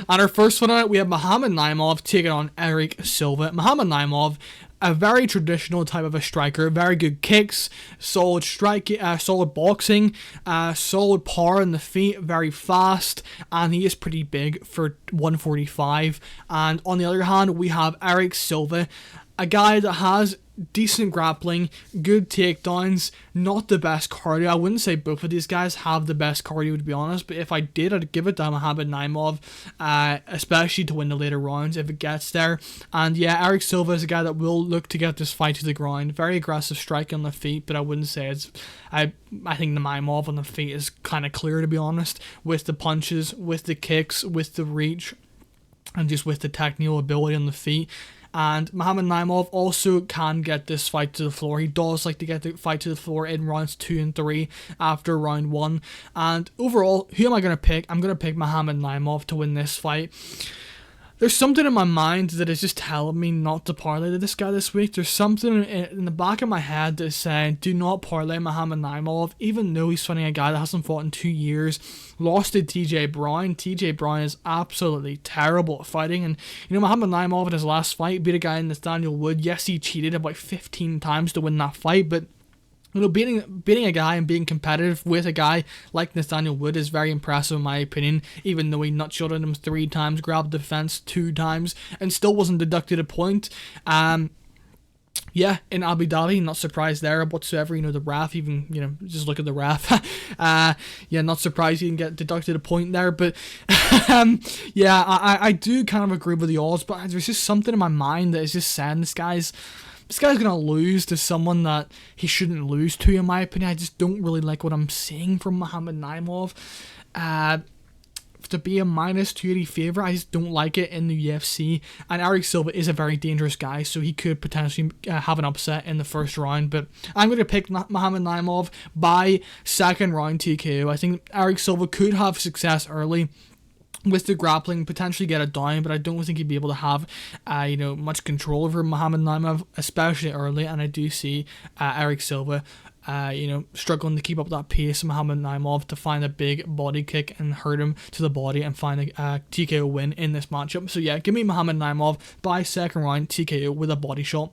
On our first one out, we have Muhammad Naimov taking on Erik Silva. Muhammad Naimov, a very traditional type of a striker, very good kicks, solid solid boxing, solid power in the feet, very fast, and he is pretty big for 145. And on the other hand, we have Erik Silva, a guy that has decent grappling, good takedowns, not the best cardio. I wouldn't say both of these guys have the best cardio, to be honest, but if I did, I'd give it to Muhammad Naimov, especially to win the later rounds if it gets there. And yeah, Erik Silva is a guy that will look to get this fight to the ground. Very aggressive strike on the feet, but I wouldn't say it's... I think the Naimov on the feet is kind of clear, to be honest, with the punches, with the kicks, with the reach, and just with the technical ability on the feet. And Muhammad Naimov also can get this fight to the floor. He does like to get the fight to the floor in rounds 2 and 3 after round 1. And overall, who am I going to pick? I'm going to pick Muhammad Naimov to win this fight. There's something in my mind that is just telling me not to parlay to this guy this week. There's something in the back of my head that is saying, do not parlay Muhammad Naimov, even though he's fighting a guy that hasn't fought in 2 years, lost to TJ Brown. TJ Brown is absolutely terrible at fighting, and Muhammad Naimov in his last fight beat a guy in Nathaniel Wood. Yes, he cheated about 15 times to win that fight, but beating a guy and being competitive with a guy like Nathaniel Wood is very impressive in my opinion, even though he nutshotted him 3 times, grabbed the fence 2 times, and still wasn't deducted a point. Yeah, in Abu Dhabi, not surprised there whatsoever. The ref, even, just look at the ref. Yeah, not surprised he didn't get deducted a point there. But, yeah, I do kind of agree with the odds, but there's just something in my mind that is just saying this guy's going to lose to someone that he shouldn't lose to, in my opinion. I just don't really like what I'm seeing from Muhammad Naimov. To be a minus 280 favourite, I just don't like it in the UFC. And Erik Silva is a very dangerous guy, so he could potentially have an upset in the first round. But I'm going to pick Muhammad Naimov by second round TKO. I think Erik Silva could have success early with the grappling, potentially get it down, but I don't think he'd be able to have, much control over Muhammad Naimov, especially early. And I do see Erik Silva, struggling to keep up that pace of Muhammad Naimov to find a big body kick and hurt him to the body and find a TKO win in this matchup. So yeah, give me Muhammad Naimov by second round TKO with a body shot.